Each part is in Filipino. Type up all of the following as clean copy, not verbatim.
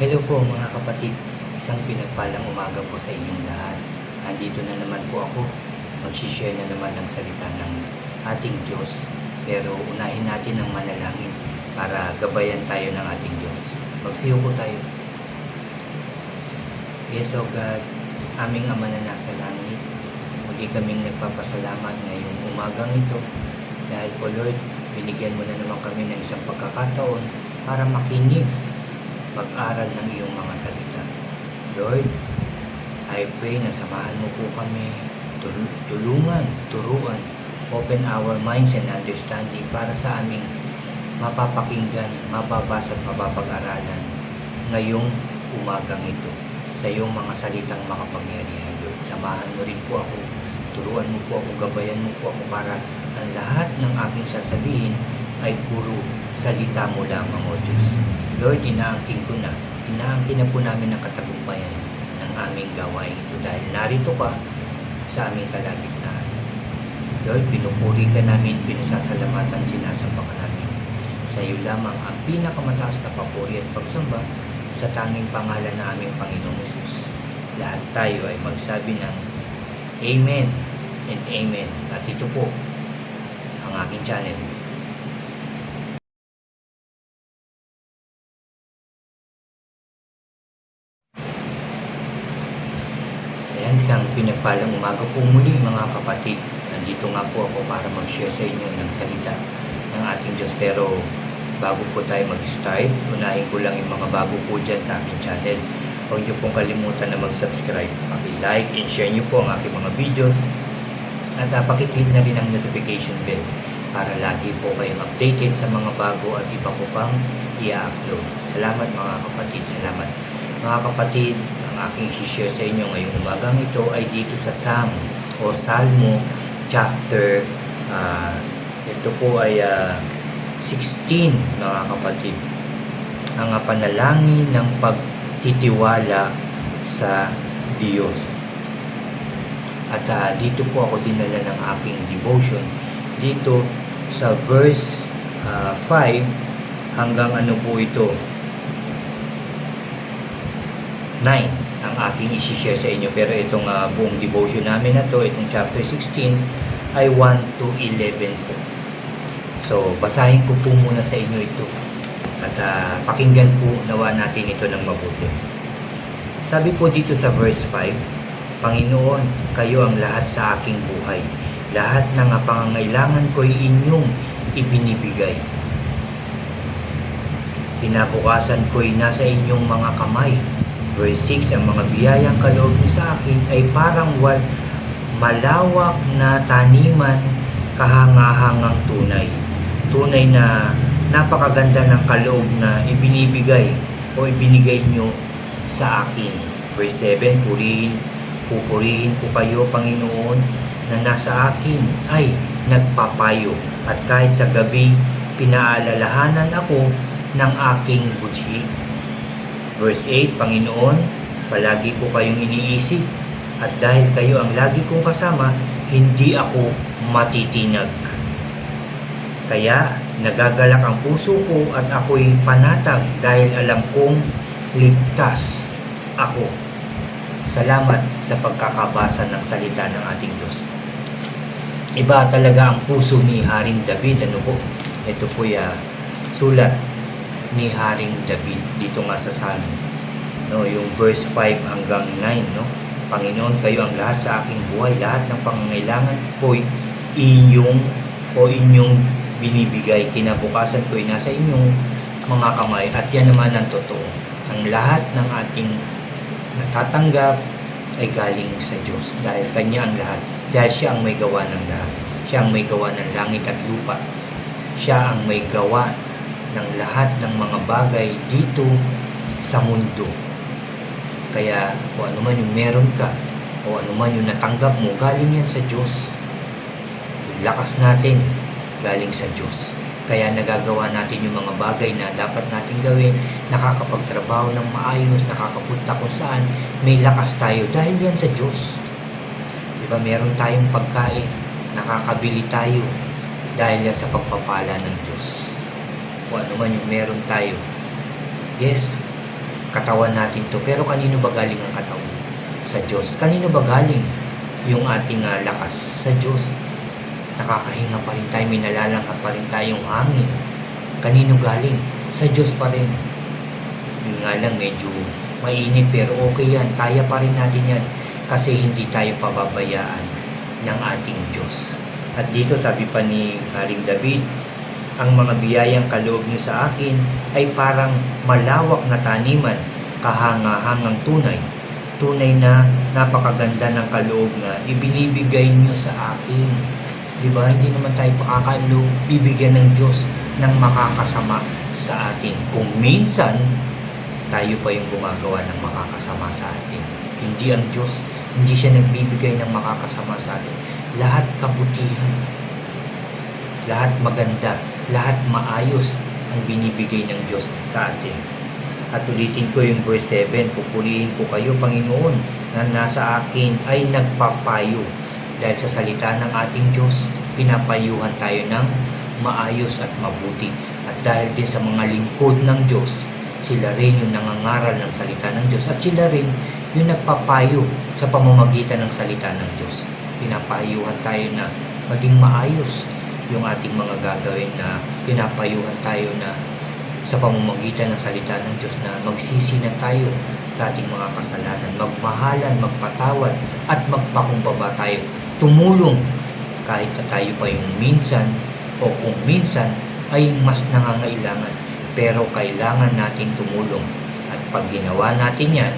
Hello po mga kapatid, isang pinagpalang umaga po sa inyong lahat. Andito na naman po ako, mag-share na naman ng salita ng ating Diyos. Pero unahin natin ang manalangin para gabayan tayo ng ating Diyos. Magsiyo po tayo. Yes, O God, aming Ama na nasa langit, muli kaming nagpapasalamat ngayong umagang ito. Dahil po Lord, binigyan mo na naman kami ng isang pagkakataon para makinig, mag-aral ng iyong mga salita. Lord, I pray na samahan mo po kami, tulungan, turuan, open our minds and understanding para sa aming mapapakinggan, mababasa at mapapag-aralan ngayong umagang ito. Sa iyong mga salitang makapangyarihan, Lord, samahan mo rin po ako, turuan mo po ako, gabayan mo po ako para ang lahat ng aking sasabihin ay puro salita mo lamang, O Diyos. Lord, inaangkin na po namin ang katagumpayan ng aming gawain ito dahil narito ka sa aming kalagitnaan. Lord, pinupuri ka namin, pinasasalamatan, sinasamba ka namin. Sa iyo lamang ang pinakamataas na papuri at pagsamba sa tanging pangalan na aming Panginoong Jesus. Lahat tayo ay magsabi ng Amen and Amen. At ito po ang aking channel. Ayan, isang pinagpalang umaga po muli mga kapatid. Nandito nga po ako para mag-share sa inyo ng salita ng ating Diyos. Pero bago po tayo mag-start, unahin ko lang yung mga bago po dyan sa aking channel. Huwag niyo pong kalimutan na mag-subscribe. Paki-like and share niyo po ang aking mga videos. At paki-click na rin ang notification bell para lagi po kayong updated sa mga bago at iba ko pang i-upload. Salamat mga kapatid, salamat. Mga kapatid, ang aking share sa inyo ngayong umagang ito ay dito sa Psalm o Salmo chapter ito po ay 16 mga kapatid. Ang panalangin ng pagtitiwala sa Diyos. At dito po ako dinala ng aking devotion dito sa verse 5 hanggang ano po ito 9 ang aking isi-share sa inyo. Pero itong buong devotion namin na to, itong chapter 16 ay 1 to 11 po. So basahin ko po muna sa inyo ito at pakinggan po nawa natin ito ng mabuti. Sabi po dito sa verse 5, Panginoon, kayo ang lahat sa aking buhay. Lahat ng pangangailangan ko'y inyong ibinibigay. Pinabukasan ko'y nasa inyong mga kamay. Verse 6, ang mga biyayang kaloob mo sa akin ay parang malawak na taniman, kahangahangang tunay. Tunay na napakaganda ng kaloob na ibinibigay o ibinigay nyo sa akin. Verse 7, pupurihin ko kayo, Panginoon, na nasa akin ay nagpapayo at kahit sa gabi pinaalalahanan ako ng aking budhi. Verse 8, Panginoon, palagi ko kayong iniisip at dahil kayo ang lagi kong kasama, hindi ako matitinag. Kaya nagagalak ang puso ko at ako'y panatag dahil alam kong ligtas ako. Salamat sa pagkakabasa ng salita ng ating Diyos. Iba talaga ang puso ni Haring David. Ano po? Ito po sulat ni Haring David dito nga sa Psalm. No, yung verse 5 hanggang 9, no? Panginoon, kayo ang lahat sa aking buhay, lahat ng pangangailangan ko'y inyong binibigay. Kinabukasan ko'y nasa inyong mga kamay. At yan naman ang totoo. Ang lahat ng ating natatanggap ay galing sa Diyos dahil Kanya ang lahat, dahil Siya ang may gawa ng lahat. Siya ang may gawa ng langit at lupa. Siya ang may gawa ng lahat ng mga bagay dito sa mundo. Kaya kung ano man yung meron ka o ano man yung natanggap mo, galing yan sa Diyos. Yung lakas natin galing sa Diyos. Kaya nagagawa natin yung mga bagay na dapat natin gawin, nakakapagtrabaho ng maayos, nakakapunta kung saan, may lakas tayo dahil yan sa Diyos. Diba, meron tayong pagkain, nakakabili tayo dahil yan sa pagpapala ng Diyos. Kung ano man yung meron tayo. Yes, katawan natin to. Pero kanino ba galing ang katawan? Sa Diyos. Kanino ba galing yung ating lakas? Sa Diyos. Nakakahinga pa rin tayo, may nalalangha pa rin tayong hangin. Kanino galing? Sa Diyos pa rin. Yun nga lang, medyo mainit, pero okay yan. Kaya pa rin natin yan kasi hindi tayo pababayaan ng ating Diyos. At dito sabi pa ni Haring David, ang mga biyayang kaloob niyo sa akin ay parang malawak na taniman, kahanga-hangang tunay. Tunay na napakaganda ng kaloob na ibinibigay niyo sa akin. Diba? Hindi naman tayo pakakaloob, bibigyan ng Diyos ng makakasama sa atin. Kung minsan, tayo pa yung gumagawa ng makakasama sa atin. Hindi ang Diyos, hindi siya nagbibigay ng makakasama sa atin. Lahat kabutihan, lahat maganda, lahat maayos ang binibigay ng Diyos sa atin. At ulitin ko yung verse 7, pupurihin ko kayo, Panginoon, na nasa akin ay nagpapayo. Dahil sa salita ng ating Diyos, pinapayuhan tayo ng maayos at mabuti. At dahil din sa mga lingkod ng Diyos, sila rin yung nangangaral ng salita ng Diyos. At sila rin yung nagpapayo sa pamamagitan ng salita ng Diyos. Pinapayuhan tayo na maging maayos yung ating mga gagawin, na pinapayuhan tayo na sa pamamagitan ng salita ng Diyos na magsisi na tayo sa ating mga kasalanan, magmahalan, magpatawad, at magpakumbaba tayo. Tumulong kahit na tayo pa yung minsan o kung minsan ay mas nangangailangan, pero kailangan nating tumulong. At pag ginawa natin yan,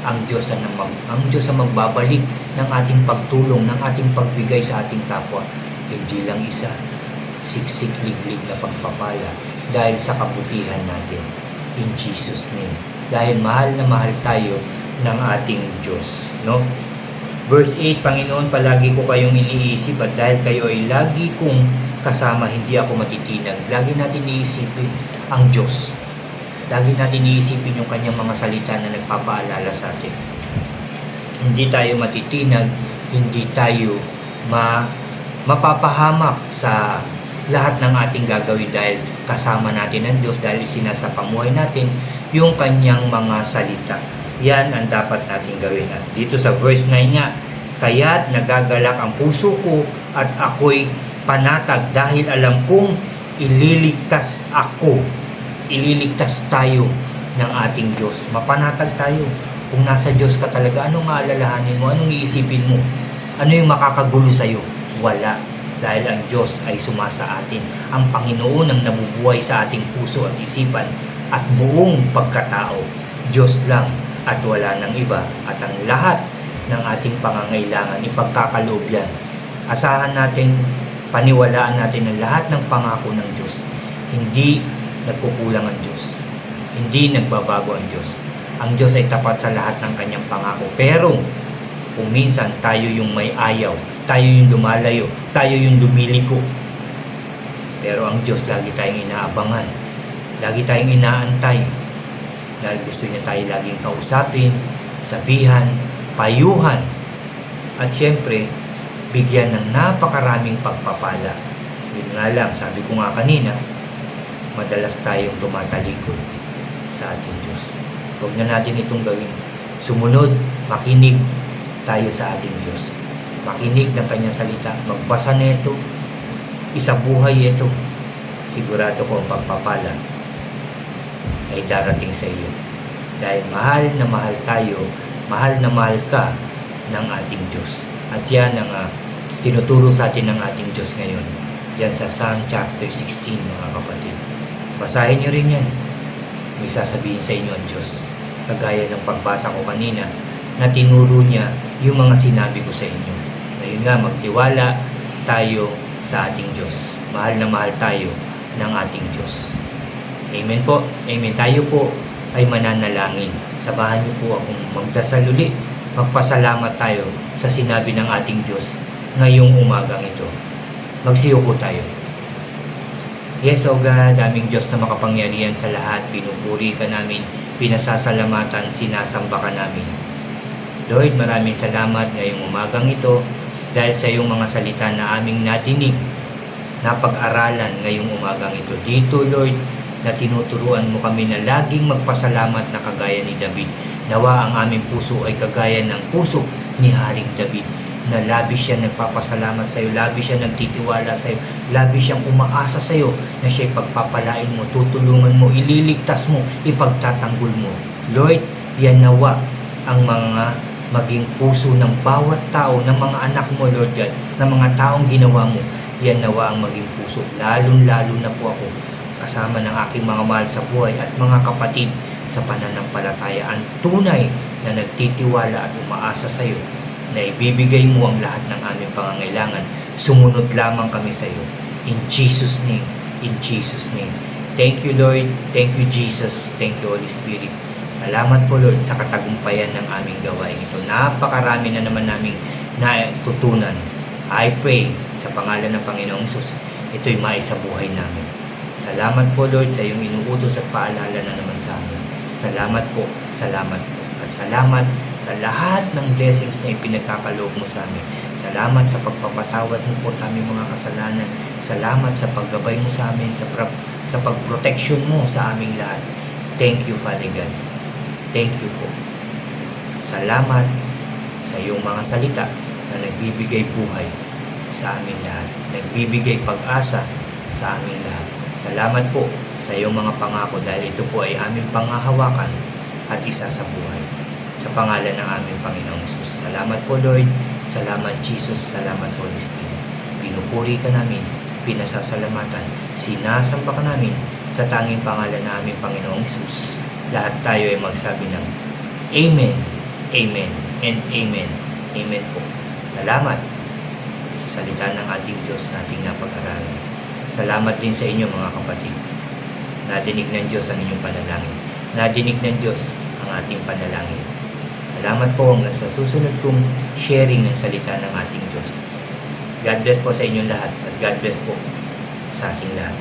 ang Diyos ang magbabalik ng ating pagtulong, ng ating pagbigay sa ating kapwa. Hindi lang isa, siksik liglig na pagpapala dahil sa kabutihan natin. In Jesus' name. Dahil mahal na mahal tayo ng ating Diyos. No? Verse 8, Panginoon, palagi ko kayong iniisip at dahil kayo ay lagi kong kasama, hindi ako matitinag. Lagi natin iisipin ang Diyos. Lagi natin iisipin yung kanyang mga salita na nagpapaalala sa atin. Hindi tayo matitinag, hindi tayo mapapahamak sa lahat ng ating gagawin dahil kasama natin ang Diyos, dahil isinasapamuhay natin yung kanyang mga salita. Yan ang dapat natin gawin. At dito sa verse 9 nga, kaya't nagagalak ang puso ko at ako'y panatag dahil alam kong ililigtas ako. Ililigtas tayo ng ating Diyos. Mapanatag tayo. Kung nasa Diyos ka talaga, anong aalalahanin mo? Anong iisipin mo? Ano yung makakagulo sa'yo? Wala. Dahil ang Diyos ay sumasa atin. Ang Panginoon ang nabubuhay sa ating puso at isipan at buong pagkatao. Diyos lang at wala nang iba. At ang lahat ng ating pangangailangan, ipagkakaloob yan. Asahan natin, paniwalaan natin ang lahat ng pangako ng Diyos. Hindi nagkukulang ang Diyos. Hindi nagbabago ang Diyos. Ang Diyos ay tapat sa lahat ng kanyang pangako. Pero kung minsan tayo yung may ayaw, tayo yung lumalayo, tayo yung lumiliko. Pero ang Diyos lagi tayong inaabangan. Lagi tayong inaantay. Dahil gusto niya tayo laging kausapin, sabihan, payuhan. At syempre, bigyan ng napakaraming pagpapala. Yun nga lang, sabi ko nga kanina, madalas tayong tumatalikod sa ating Diyos. Huwag na natin itong gawin. Sumunod, makinig tayo sa ating Diyos. Makinig ng kanyang salita. Magbasa nito. Isabuhay ito. Sigurado ko ang pagpapala ay darating sa iyo. Dahil mahal na mahal tayo, mahal na mahal ka ng ating Diyos. At yan ang tinuturo sa atin ng ating Diyos ngayon. Yan sa Psalm chapter 16, mga kapatid. Basahin nyo rin yan. May sasabihin sa inyo ang Diyos. Kagaya ng pagbasa ko kanina, na tinuro niya yung mga sinabi ko sa inyo. Ngayon nga, magtiwala tayo sa ating Diyos. Mahal na mahal tayo ng ating Diyos. Amen po. Amen. Tayo po ay mananalangin. Sabahan niyo po akong magdasal ulit. Magpasalamat tayo sa sinabi ng ating Diyos ngayong umagang ito. Magsiyuko tayo. Yes, O God, aming Diyos na makapangyarihan sa lahat, pinupuri ka namin, pinasasalamatan, sinasamba ka namin. Lord, maraming salamat ngayong umagang ito dahil sa iyong mga salita na aming nadinig, napag-aralan ngayong umagang ito. Dito, Lord, na tinuturuan mo kami na laging magpasalamat na kagaya ni David. Nawa ang aming puso ay kagaya ng puso ni Haring David, na labis siya nagpapasalamat sa iyo, labis siya nagtitiwala sa iyo, labis siyang umaasa sa iyo na siya'y pagpapalain mo, tutulungan mo, ililigtas mo, ipagtatanggol mo. Lord, yan nawa ang mga maging puso ng bawat tao, ng mga anak mo, Lord God, ng mga taong ginawa mo. Yan nawa ang maging puso, lalong-lalo na po ako, kasama ng aking mga mahal sa buhay at mga kapatid sa pananampalataya, ang tunay na nagtitiwala at umaasa sa iyo, na ibibigay mo ang lahat ng aming pangangailangan. Sumunod lamang kami sa iyo. In Jesus' name, in Jesus' name. Thank you, Lord. Thank you, Jesus. Thank you, Holy Spirit. Salamat po, Lord, sa katagumpayan ng aming gawain ito. Napakarami na naman naming natutunan. I pray sa pangalan ng Panginoong Hesus, ito'y maisabuhay namin. Salamat po, Lord, sa iyong inuutos at paalala na naman sa amin. Salamat po, salamat po. At salamat sa lahat ng blessings na ipinagkakaloob mo sa amin. Salamat sa pagpapatawad mo po sa aming mga kasalanan. Salamat sa paggabay mo sa amin, sa pagproteksyon mo sa aming lahat. Thank you, Father God. Thank you po. Salamat sa iyong mga salita na nagbibigay buhay sa aming lahat. Nagbibigay pag-asa sa aming lahat. Salamat po sa iyong mga pangako dahil ito po ay aming panghahawakan at isa sa buhay. Sa pangalan ng aming Panginoong Hesus. Salamat po, Lord. Salamat, Jesus. Salamat, Holy Spirit. Pinupuri ka namin, pinasasalamatan, sinasamba ka namin sa tanging pangalan ng aming Panginoong Hesus. Lahat tayo ay magsabi ng Amen, Amen, and Amen. Amen po. Salamat sa salita ng ating Diyos na ating napag-aralan. Salamat din sa inyo, mga kapatid. Nadinig ng Diyos ang inyong panalangin. Nadinig ng Diyos ang ating panalangin. Salamat po hanggang sa susunod kong sharing ng salita ng ating Diyos. God bless po sa inyong lahat at God bless po sa ating lahat.